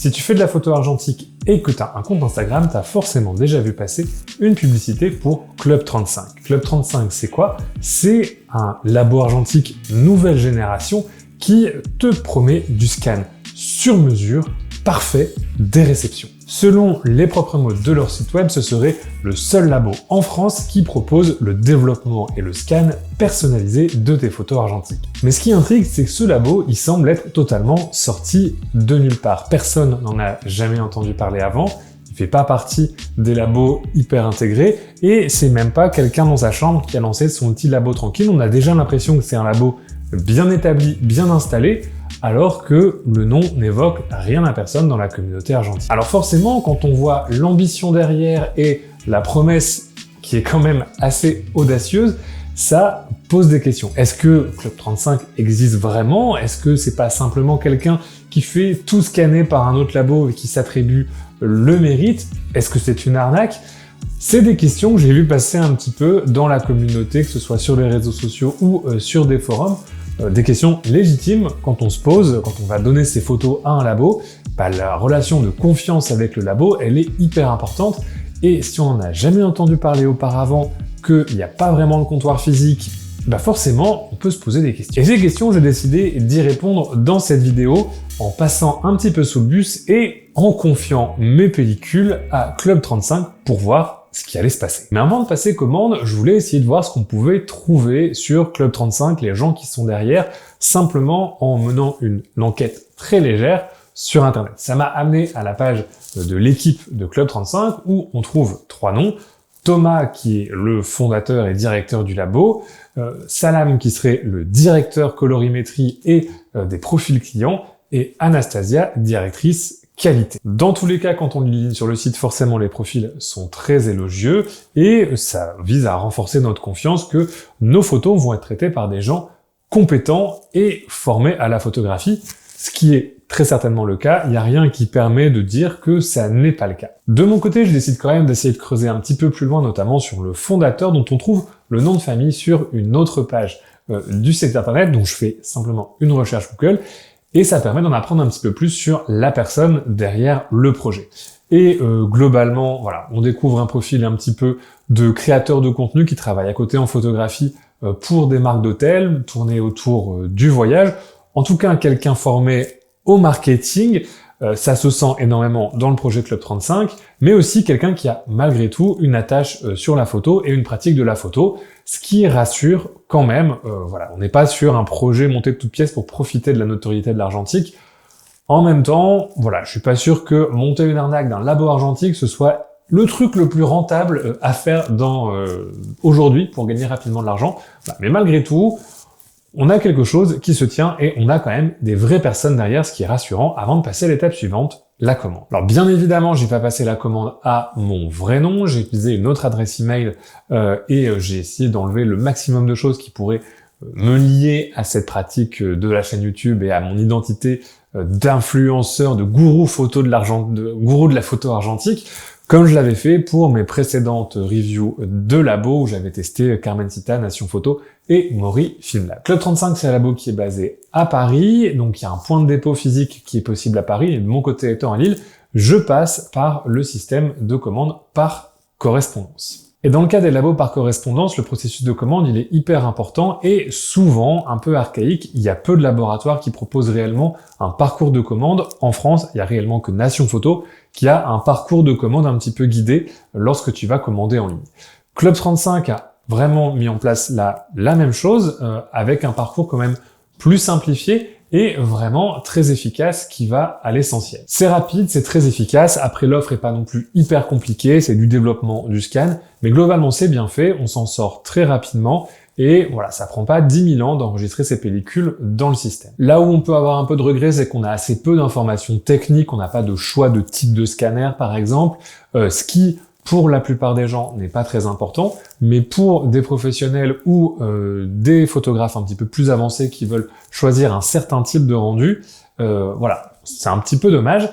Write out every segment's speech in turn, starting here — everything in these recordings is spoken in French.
Si tu fais de la photo argentique et que tu as un compte Instagram, tu as forcément déjà vu passer une publicité pour Club 35. Club 35, c'est quoi? C'est un labo argentique nouvelle génération qui te promet du scan sur mesure, parfait, des réceptions. Selon les propres mots de leur site web, ce serait le seul labo en France qui propose le développement et le scan personnalisé de tes photos argentiques. Mais ce qui intrigue, c'est que ce labo, il semble être totalement sorti de nulle part. Personne n'en a jamais entendu parler avant. Il fait pas partie des labos hyper intégrés et c'est même pas quelqu'un dans sa chambre qui a lancé son petit labo tranquille. On a déjà l'impression que c'est un labo bien établi, bien installé, alors que le nom n'évoque rien à personne dans la communauté argentine. Alors forcément, quand on voit l'ambition derrière et la promesse qui est quand même assez audacieuse, ça pose des questions. Est-ce que Club 35 existe vraiment? Est-ce que c'est pas simplement quelqu'un qui fait tout scanner par un autre labo et qui s'attribue le mérite? Est-ce que c'est une arnaque? C'est des questions que j'ai vu passer un petit peu dans la communauté, que ce soit sur les réseaux sociaux ou sur des forums. Des questions légitimes quand on se pose, quand on va donner ses photos à un labo, la relation de confiance avec le labo, elle est hyper importante. Et si on n'en a jamais entendu parler auparavant, qu'il n'y a pas vraiment de comptoir physique, forcément, on peut se poser des questions. Et ces questions, j'ai décidé d'y répondre dans cette vidéo en passant un petit peu sous le bus et en confiant mes pellicules à Club 35 pour voir ce qui allait se passer. Mais avant de passer commande, je voulais essayer de voir ce qu'on pouvait trouver sur Club 35, les gens qui sont derrière, simplement en menant une enquête très légère sur Internet. Ça m'a amené à la page de l'équipe de Club 35 où on trouve 3 noms. Thomas qui est le fondateur et directeur du labo, Salam qui serait le directeur colorimétrie et des profils clients, et Anastasia, directrice qualité. Dans tous les cas, quand on lit sur le site, forcément les profils sont très élogieux et ça vise à renforcer notre confiance que nos photos vont être traitées par des gens compétents et formés à la photographie, ce qui est très certainement le cas. Il n'y a rien qui permet de dire que ça n'est pas le cas. De mon côté, je décide quand même d'essayer de creuser un petit peu plus loin, notamment sur le fondateur dont on trouve le nom de famille sur une autre page du site internet, donc je fais simplement une recherche Google. Et ça permet d'en apprendre un petit peu plus sur la personne derrière le projet. Et globalement, voilà, on découvre un profil un petit peu de créateur de contenu qui travaille à côté en photographie pour des marques d'hôtels, tourné autour du voyage. En tout cas, quelqu'un formé au marketing, ça se sent énormément dans le projet Club 35, mais aussi quelqu'un qui a malgré tout une attache sur la photo et une pratique de la photo, ce qui rassure quand même. Voilà, on n'est pas sur un projet monté de toutes pièces pour profiter de la notoriété de l'argentique. En même temps, voilà, je suis pas sûr que monter une arnaque d'un labo argentique, ce soit le truc le plus rentable à faire aujourd'hui pour gagner rapidement de l'argent. Voilà. Mais malgré tout, on a quelque chose qui se tient et on a quand même des vraies personnes derrière, ce qui est rassurant avant de passer à l'étape suivante, la commande. Alors bien évidemment, j'ai pas passé la commande à mon vrai nom, j'ai utilisé une autre adresse email et j'ai essayé d'enlever le maximum de choses qui pourraient me lier à cette pratique de la chaîne YouTube et à mon identité d'influenceur, de gourou gourou de la photo argentique, comme je l'avais fait pour mes précédentes reviews de labo où j'avais testé Carmencita, Nation Photo et Mori Filmlab. Club 35, c'est un labo qui est basé à Paris, donc il y a un point de dépôt physique qui est possible à Paris, et de mon côté étant à Lille, je passe par le système de commande par correspondance. Et dans le cas des labos par correspondance, le processus de commande, il est hyper important et souvent un peu archaïque. Il y a peu de laboratoires qui proposent réellement un parcours de commande. En France, il y a réellement que Nation Photo qui a un parcours de commande un petit peu guidé lorsque tu vas commander en ligne. Club 35 a vraiment mis en place la même chose avec un parcours quand même plus simplifié et vraiment très efficace qui va à l'essentiel. C'est rapide, c'est très efficace, après l'offre est pas non plus hyper compliquée, c'est du développement du scan, mais globalement c'est bien fait, on s'en sort très rapidement et voilà, ça prend pas 10 000 ans d'enregistrer ces pellicules dans le système. Là où on peut avoir un peu de regret, c'est qu'on a assez peu d'informations techniques, on n'a pas de choix de type de scanner par exemple, ce qui pour la plupart des gens n'est pas très important, mais pour des professionnels ou des photographes un petit peu plus avancés qui veulent choisir un certain type de rendu, voilà, c'est un petit peu dommage.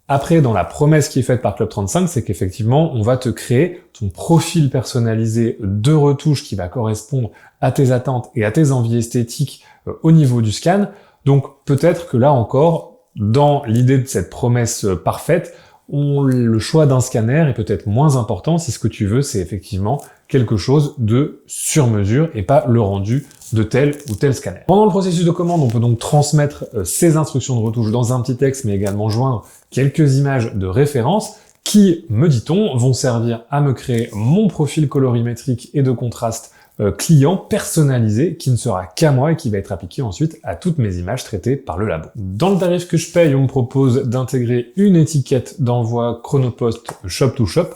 Après, dans la promesse qui est faite par Club 35, c'est qu'effectivement, on va te créer ton profil personnalisé de retouche qui va correspondre à tes attentes et à tes envies esthétiques au niveau du scan. Donc peut-être que là encore, dans l'idée de cette promesse parfaite, le choix d'un scanner est peut-être moins important si ce que tu veux, c'est effectivement quelque chose de sur mesure et pas le rendu de tel ou tel scanner. Pendant le processus de commande, on peut donc transmettre ces instructions de retouche dans un petit texte, mais également joindre quelques images de référence qui, me dit-on, vont servir à me créer mon profil colorimétrique et de contraste client personnalisé qui ne sera qu'à moi et qui va être appliqué ensuite à toutes mes images traitées par le labo. Dans le tarif que je paye, on me propose d'intégrer une étiquette d'envoi Chronopost Shop to Shop.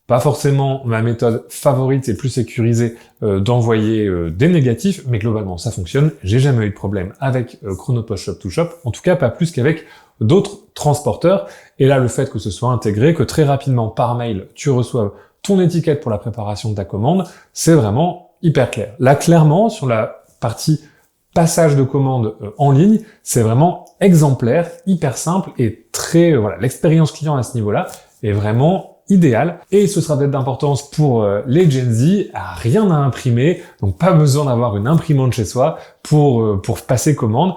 Pas forcément ma méthode favorite et plus sécurisée d'envoyer des négatifs, mais globalement ça fonctionne. J'ai jamais eu de problème avec Chronopost Shop to Shop, en tout cas pas plus qu'avec d'autres transporteurs. Et là, le fait que ce soit intégré, que très rapidement par mail tu reçoives ton étiquette pour la préparation de ta commande, c'est vraiment hyper clair. Là, clairement, sur la partie passage de commande en ligne, c'est vraiment exemplaire, hyper simple et très... voilà, l'expérience client à ce niveau-là est vraiment idéale. Et ce sera peut-être d'importance pour les Gen Z, rien à imprimer, donc pas besoin d'avoir une imprimante chez soi pour passer commande.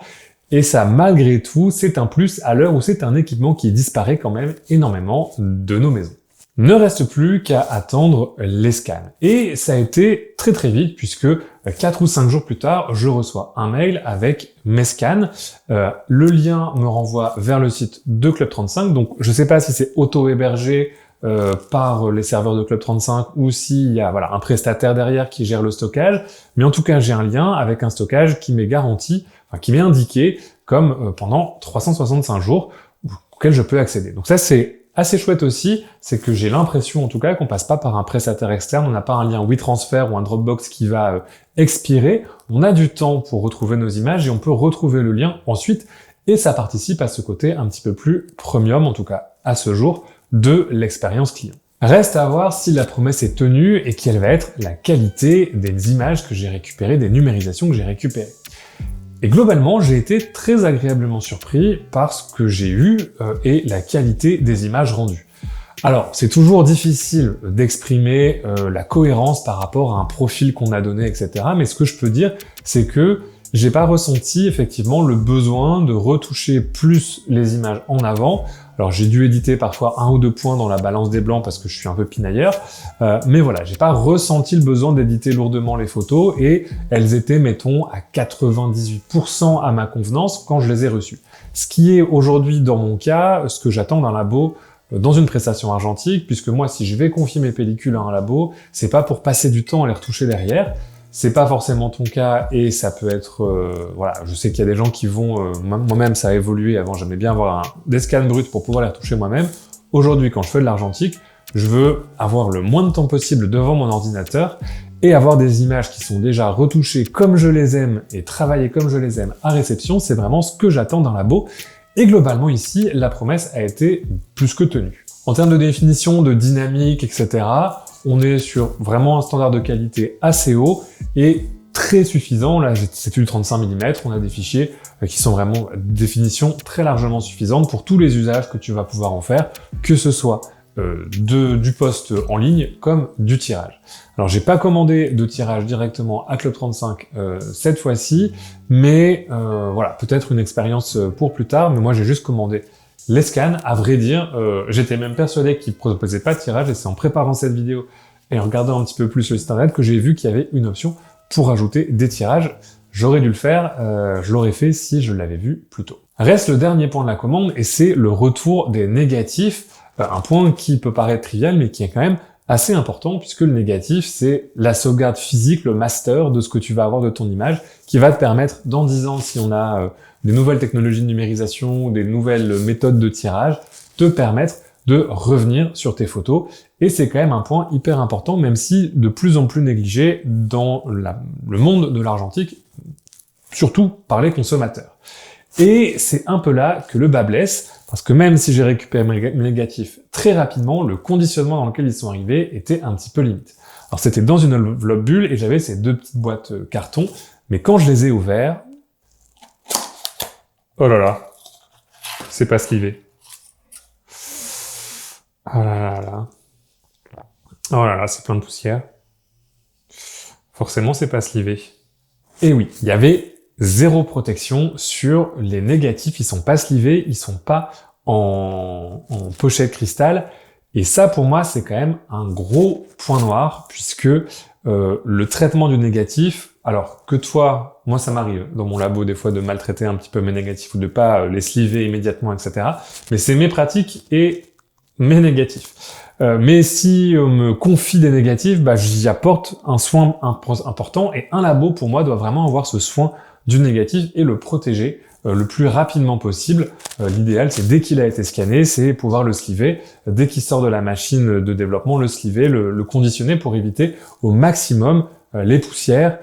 Et ça, malgré tout, c'est un plus à l'heure où c'est un équipement qui disparaît quand même énormément de nos maisons. Ne reste plus qu'à attendre les scans. Et ça a été très très vite puisque 4 ou 5 jours plus tard, je reçois un mail avec mes scans. Le lien me renvoie vers le site de Club 35. Donc je sais pas si c'est auto-hébergé par les serveurs de Club 35 ou s'il y a voilà, un prestataire derrière qui gère le stockage. Mais en tout cas, j'ai un lien avec un stockage qui m'est garanti, enfin qui m'est indiqué comme pendant 365 jours auquel je peux accéder. Donc ça c'est assez chouette aussi, c'est que j'ai l'impression en tout cas qu'on passe pas par un prestataire externe, on n'a pas un lien WeTransfer ou un Dropbox qui va expirer, on a du temps pour retrouver nos images et on peut retrouver le lien ensuite, et ça participe à ce côté un petit peu plus premium, en tout cas à ce jour, de l'expérience client. Reste à voir si la promesse est tenue et quelle va être la qualité des images que j'ai récupérées, des numérisations que j'ai récupérées. Et globalement, j'ai été très agréablement surpris par ce que j'ai eu et la qualité des images rendues. Alors, c'est toujours difficile d'exprimer la cohérence par rapport à un profil qu'on a donné, etc. Mais ce que je peux dire, c'est que j'ai pas ressenti effectivement le besoin de retoucher plus les images en avant. Alors j'ai dû éditer parfois 1 ou 2 points dans la balance des blancs parce que je suis un peu pinailleur, mais voilà, j'ai pas ressenti le besoin d'éditer lourdement les photos et elles étaient, mettons, à 98% à ma convenance quand je les ai reçues. Ce qui est aujourd'hui dans mon cas, ce que j'attends d'un labo dans une prestation argentique, puisque moi si je vais confier mes pellicules à un labo, c'est pas pour passer du temps à les retoucher derrière. C'est pas forcément ton cas et ça peut être... voilà, je sais qu'il y a des gens qui vont... moi-même, ça a évolué. Avant, j'aimais bien avoir des scans bruts pour pouvoir les retoucher moi-même. Aujourd'hui, quand je fais de l'argentique, je veux avoir le moins de temps possible devant mon ordinateur et avoir des images qui sont déjà retouchées comme je les aime et travaillées comme je les aime à réception. C'est vraiment ce que j'attends d'un labo. Et globalement, ici, la promesse a été plus que tenue. En termes de définition, de dynamique, etc., on est sur vraiment un standard de qualité assez haut et très suffisant. Là, c'est du 35 mm, on a des fichiers qui sont vraiment de définition très largement suffisante pour tous les usages que tu vas pouvoir en faire, que ce soit du post en ligne comme du tirage. Alors, j'ai pas commandé de tirage directement à Club 35 cette fois-ci, mais voilà, peut-être une expérience pour plus tard, mais moi j'ai juste commandé les scans. À vrai dire, j'étais même persuadé qu'ils ne proposaient pas de tirage et c'est en préparant cette vidéo et en regardant un petit peu plus le site internet que j'ai vu qu'il y avait une option pour ajouter des tirages. J'aurais dû le faire, je l'aurais fait si je l'avais vu plus tôt. Reste le dernier point de la commande et c'est le retour des négatifs, un point qui peut paraître trivial mais qui est quand même assez important puisque le négatif c'est la sauvegarde physique, le master de ce que tu vas avoir de ton image qui va te permettre dans 10 ans si on a des nouvelles technologies de numérisation, des nouvelles méthodes de tirage, te permettre de revenir sur tes photos. Et c'est quand même un point hyper important, même si de plus en plus négligé dans le monde de l'argentique, surtout par les consommateurs. Et c'est un peu là que le bas blesse, parce que même si j'ai récupéré mes négatifs très rapidement, le conditionnement dans lequel ils sont arrivés était un petit peu limite. Alors c'était dans une enveloppe bulle et j'avais ces 2 petites boîtes carton, mais quand je les ai ouverts, oh là là, c'est pas slivé. Oh là là là. Oh là là, c'est plein de poussière. Forcément, c'est pas slivé. Et oui, il y avait zéro protection sur les négatifs, ils sont pas slivés, ils sont pas en pochette cristal, et ça pour moi c'est quand même un gros point noir, puisque le traitement du négatif, alors que toi, moi ça m'arrive dans mon labo des fois de maltraiter un petit peu mes négatifs ou de pas les sliver immédiatement, etc. Mais c'est mes pratiques et mes négatifs. Mais si on me confie des négatifs, j'y apporte un soin important, et un labo pour moi doit vraiment avoir ce soin du négatif et le protéger le plus rapidement possible. L'idéal, c'est dès qu'il a été scanné, c'est pouvoir le sliver. Dès qu'il sort de la machine de développement, le sliver, le conditionner pour éviter au maximum les poussières,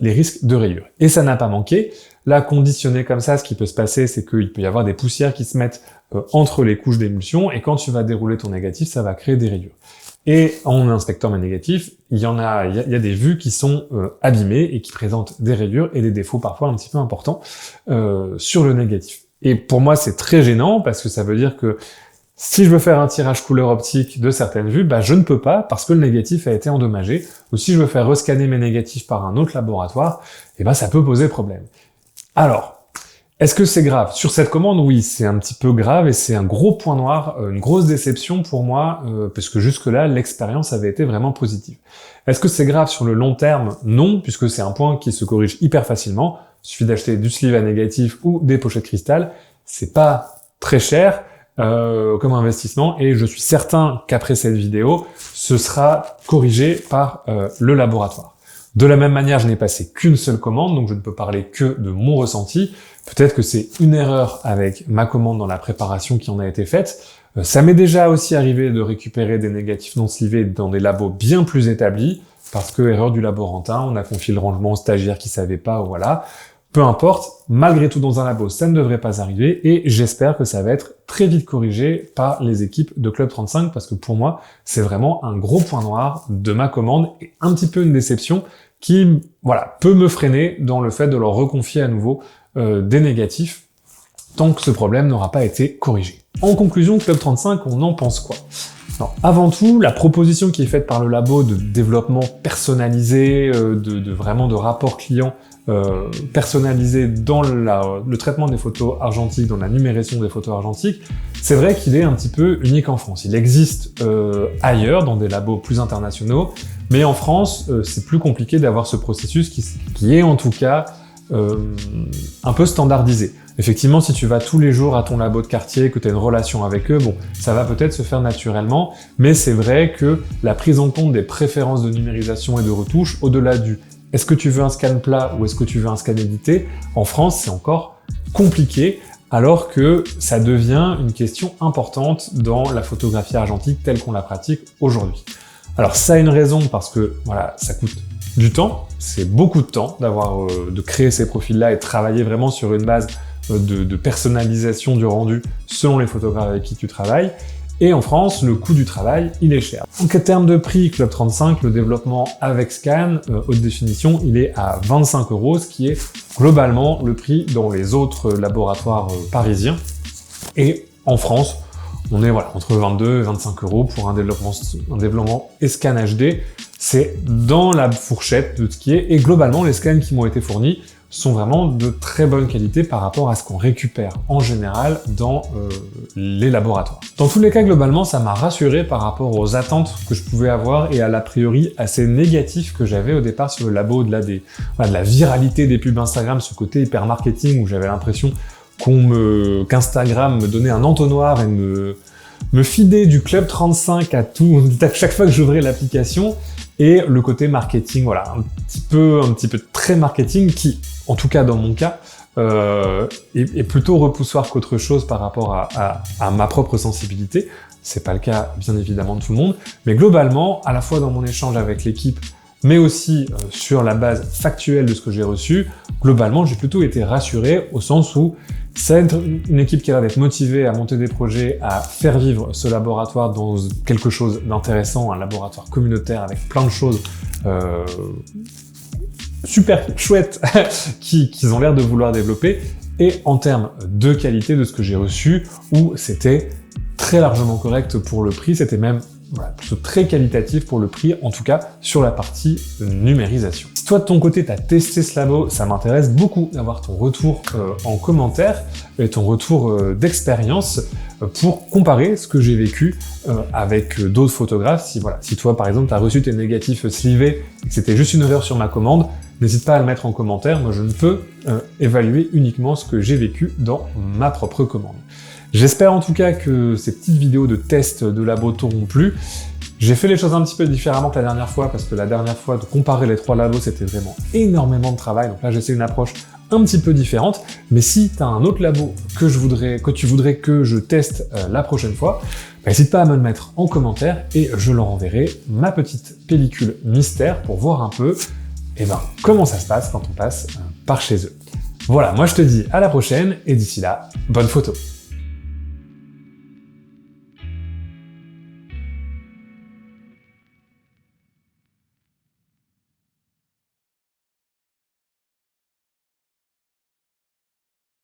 les risques de rayures. Et ça n'a pas manqué. Là, conditionné comme ça, ce qui peut se passer, c'est qu'il peut y avoir des poussières qui se mettent entre les couches d'émulsion, et quand tu vas dérouler ton négatif, ça va créer des rayures. Et en inspectant mes négatifs, il y a des vues qui sont abîmées et qui présentent des rayures et des défauts parfois un petit peu importants sur le négatif. Et pour moi, c'est très gênant, parce que ça veut dire que si je veux faire un tirage couleur optique de certaines vues, je ne peux pas parce que le négatif a été endommagé. Ou si je veux faire rescanner mes négatifs par un autre laboratoire, ça peut poser problème. Alors, est-ce que c'est grave? Sur cette commande, oui, c'est un petit peu grave et c'est un gros point noir, une grosse déception pour moi, parce que jusque-là, l'expérience avait été vraiment positive. Est-ce que c'est grave sur le long terme? Non, puisque c'est un point qui se corrige hyper facilement. Il suffit d'acheter du sleeve à négatif ou des pochettes cristal. C'est pas très cher comme investissement, et je suis certain qu'après cette vidéo, ce sera corrigé par le laboratoire. De la même manière, je n'ai passé qu'une seule commande, donc je ne peux parler que de mon ressenti. Peut-être que c'est une erreur avec ma commande dans la préparation qui en a été faite. Ça m'est déjà aussi arrivé de récupérer des négatifs non slivés dans des labos bien plus établis, parce que erreur du laborantin, on a confié le rangement au stagiaire qui savait pas, voilà. Peu importe, malgré tout dans un labo, ça ne devrait pas arriver, et j'espère que ça va être très vite corrigé par les équipes de Club 35, parce que pour moi, c'est vraiment un gros point noir de ma commande, et un petit peu une déception qui, peut me freiner dans le fait de leur reconfier à nouveau des négatifs, tant que ce problème n'aura pas été corrigé. En conclusion, Club 35, on en pense quoi? Non, avant tout, la proposition qui est faite par le labo de développement personnalisé, vraiment de rapport client personnalisé dans le traitement des photos argentiques, dans la numération des photos argentiques, c'est vrai qu'il est un petit peu unique en France. Il existe ailleurs, dans des labos plus internationaux, mais en France, c'est plus compliqué d'avoir ce processus qui est en tout cas un peu standardisé. Effectivement, si tu vas tous les jours à ton labo de quartier, que tu as une relation avec eux, ça va peut-être se faire naturellement, mais c'est vrai que la prise en compte des préférences de numérisation et de retouche, au-delà du est-ce que tu veux un scan plat ou est-ce que tu veux un scan édité, en France, c'est encore compliqué, alors que ça devient une question importante dans la photographie argentique telle qu'on la pratique aujourd'hui. Alors ça a une raison, parce que ça coûte du temps, c'est beaucoup de temps de créer ces profils-là et de travailler vraiment sur une base de personnalisation du rendu selon les photographes avec qui tu travailles. Et en France, le coût du travail, il est cher. En termes de prix, Club 35, le développement avec scan, haute définition, il est à 25 €, ce qui est globalement le prix dans les autres laboratoires parisiens. Et en France, on est entre 22 et 25 € pour un développement et scan HD. C'est dans la fourchette de ce qui est, et globalement, les scans qui m'ont été fournis sont vraiment de très bonne qualité par rapport à ce qu'on récupère en général dans les laboratoires. Dans tous les cas, globalement, ça m'a rassuré par rapport aux attentes que je pouvais avoir et à l'a priori assez négatif que j'avais au départ sur le labo, au-delà de la viralité des pubs Instagram, ce côté hyper marketing où j'avais l'impression qu'Instagram me donnait un entonnoir et me feedait du Club 35 à chaque fois que j'ouvrais l'application, et le côté marketing, un petit peu très marketing qui, en tout cas dans mon cas, est plutôt repoussoir qu'autre chose par rapport à ma propre sensibilité. C'est pas le cas, bien évidemment, de tout le monde, mais globalement, à la fois dans mon échange avec l'équipe, mais aussi sur la base factuelle de ce que j'ai reçu, globalement, j'ai plutôt été rassuré au sens où c'est une équipe qui va être motivée à monter des projets, à faire vivre ce laboratoire dans quelque chose d'intéressant, un laboratoire communautaire avec plein de choses super chouettes qu'ils ont l'air de vouloir développer, et en termes de qualité de ce que j'ai reçu, où c'était très largement correct pour le prix, c'était même voilà, plutôt très qualitatif pour le prix, en tout cas sur la partie numérisation. Si toi de ton côté tu as testé ce labo, ça m'intéresse beaucoup d'avoir ton retour en commentaire et ton retour d'expérience pour comparer ce que j'ai vécu avec d'autres photographes. Si toi par exemple tu as reçu tes négatifs slivés et que c'était juste une erreur sur ma commande, n'hésite pas à le mettre en commentaire, moi je ne peux évaluer uniquement ce que j'ai vécu dans ma propre commande. J'espère en tout cas que ces petites vidéos de test de labo t'auront plu. J'ai fait les choses un petit peu différemment que la dernière fois, parce que la dernière fois, de comparer les 3 labos, c'était vraiment énormément de travail, donc là j'essaie une approche un petit peu différente, mais si tu as un autre labo que tu voudrais que je teste la prochaine fois, n'hésite pas à me le mettre en commentaire et je leur enverrai ma petite pellicule mystère pour voir un peu comment ça se passe quand on passe par chez eux. Voilà, moi je te dis à la prochaine, et d'ici là, bonne photo.